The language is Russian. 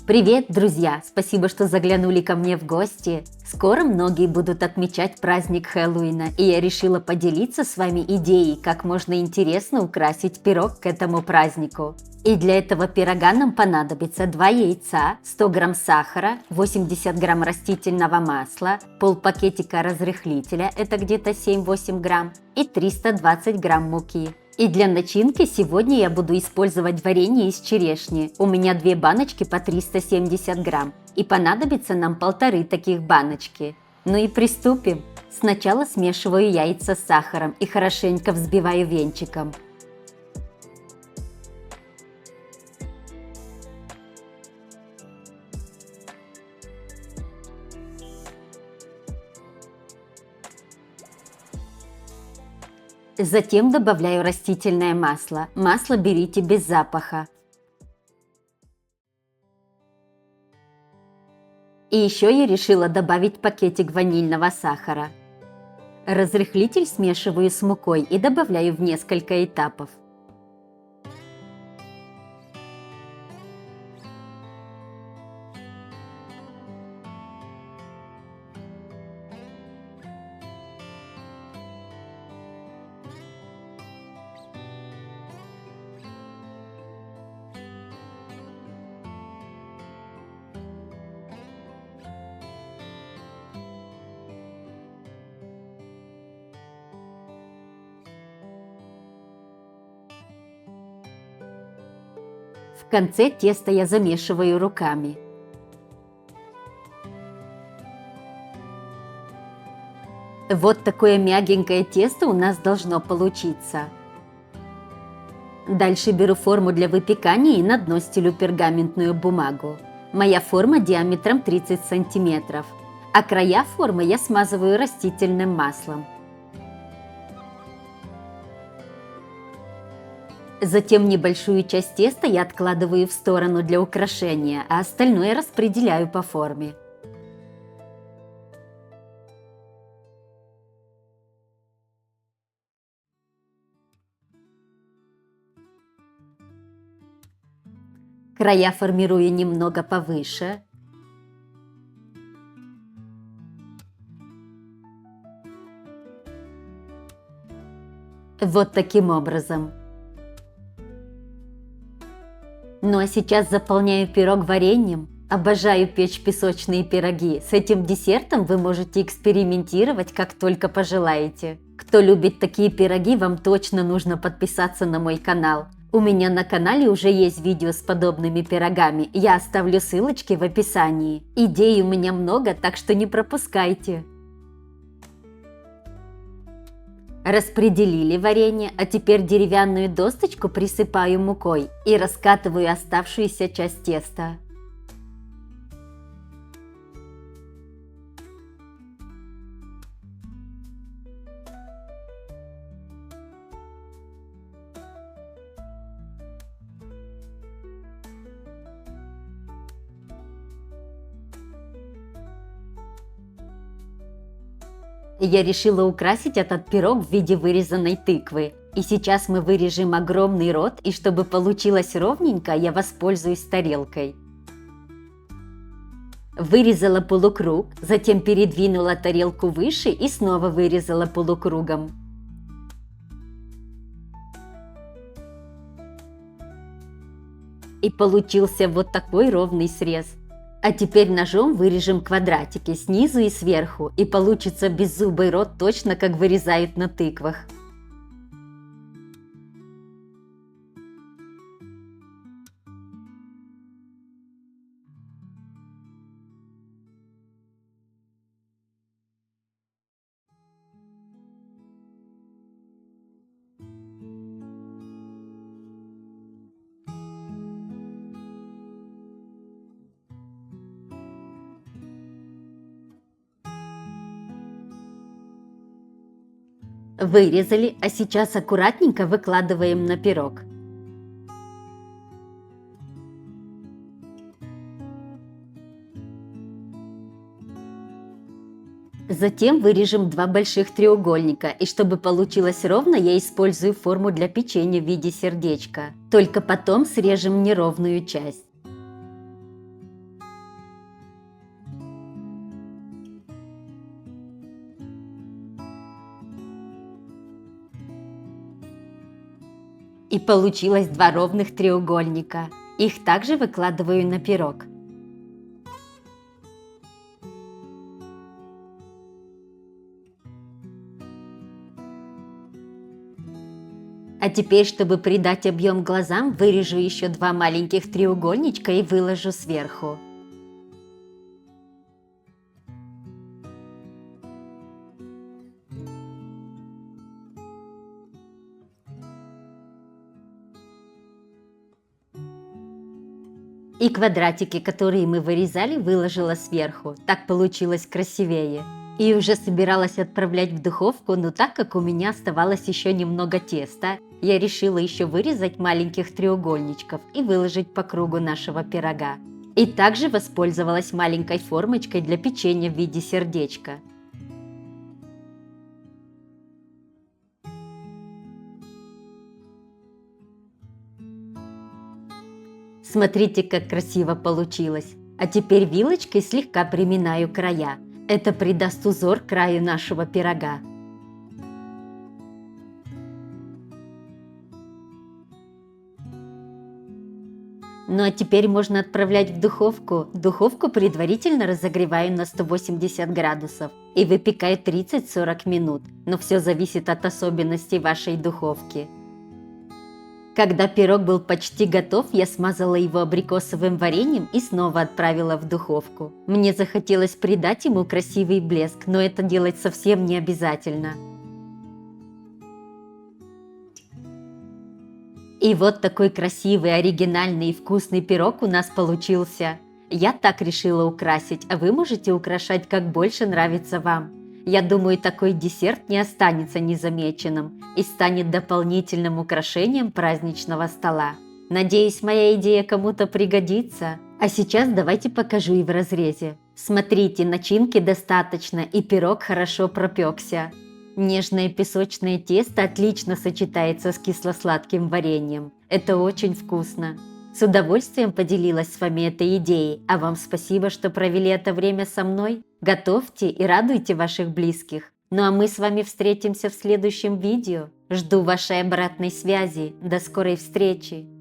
Привет, друзья! Спасибо, что заглянули ко мне в гости. Скоро многие будут отмечать праздник Хэллоуина, и я решила поделиться с вами идеей, как можно интересно украсить пирог к этому празднику. И для этого пирога нам понадобится 2 яйца, 100 грамм сахара, 80 грамм растительного масла, пол-пакетика разрыхлителя, это где-то 7-8 грамм, и 320 грамм муки. И для начинки сегодня я буду использовать варенье из черешни. У меня 2 баночки по 370 грамм. И понадобится нам 1,5 таких баночки. Ну и приступим. Сначала смешиваю яйца с сахаром и хорошенько взбиваю венчиком. Затем добавляю растительное масло. Масло берите без запаха. И еще я решила добавить пакетик ванильного сахара. Разрыхлитель смешиваю с мукой и добавляю в несколько этапов. В конце тесто я замешиваю руками. Вот такое мягенькое тесто у нас должно получиться. Дальше беру форму для выпекания и на дно стелю пергаментную бумагу. Моя форма диаметром 30 сантиметров, а края формы я смазываю растительным маслом. Затем небольшую часть теста я откладываю в сторону для украшения, а остальное распределяю по форме. Края формирую немного повыше. Вот таким образом. Ну а сейчас заполняю пирог вареньем. Обожаю печь песочные пироги. С этим десертом вы можете экспериментировать как только пожелаете. Кто любит такие пироги, вам точно нужно подписаться на мой канал. У меня на канале уже есть видео с подобными пирогами. Я оставлю ссылочки в описании. Идей у меня много, так что не пропускайте. Распределили варенье, а теперь деревянную досточку присыпаю мукой и раскатываю оставшуюся часть теста. Я решила украсить этот пирог в виде вырезанной тыквы. И сейчас мы вырежем огромный рот, и чтобы получилось ровненько, я воспользуюсь тарелкой. Вырезала полукруг, затем передвинула тарелку выше и снова вырезала полукругом. И получился вот такой ровный срез. А теперь ножом вырежем квадратики снизу и сверху, и получится беззубый рот, точно как вырезают на тыквах. Вырезали, а сейчас аккуратненько выкладываем на пирог. Затем вырежем 2 больших треугольника, и чтобы получилось ровно, я использую форму для печенья в виде сердечка. Только потом срежем неровную часть. И получилось два ровных треугольника. Их также выкладываю на пирог. А теперь, чтобы придать объем глазам, вырежу еще два маленьких треугольничка и выложу сверху. И квадратики, которые мы вырезали, выложила сверху. Так получилось красивее. И уже собиралась отправлять в духовку, но так как у меня оставалось еще немного теста, я решила еще вырезать маленьких треугольничков и выложить по кругу нашего пирога. И также воспользовалась маленькой формочкой для печенья в виде сердечка. Смотрите, как красиво получилось. А теперь вилочкой слегка приминаю края. Это придаст узор краю нашего пирога. Ну а теперь можно отправлять в духовку. Духовку предварительно разогреваю на 180 градусов и выпекаю 30-40 минут. Но все зависит от особенностей вашей духовки. Когда пирог был почти готов, я смазала его абрикосовым вареньем и снова отправила в духовку. Мне захотелось придать ему красивый блеск, но это делать совсем не обязательно. И вот такой красивый, оригинальный и вкусный пирог у нас получился. Я так решила украсить, а вы можете украшать, как больше нравится вам. Я думаю, такой десерт не останется незамеченным и станет дополнительным украшением праздничного стола. Надеюсь, моя идея кому-то пригодится. А сейчас давайте покажу и в разрезе. Смотрите, начинки достаточно, и пирог хорошо пропекся. Нежное песочное тесто отлично сочетается с кисло-сладким вареньем. Это очень вкусно. С удовольствием поделилась с вами этой идеей, а вам спасибо, что провели это время со мной. Готовьте и радуйте ваших близких. Ну а мы с вами встретимся в следующем видео. Жду вашей обратной связи. До скорой встречи!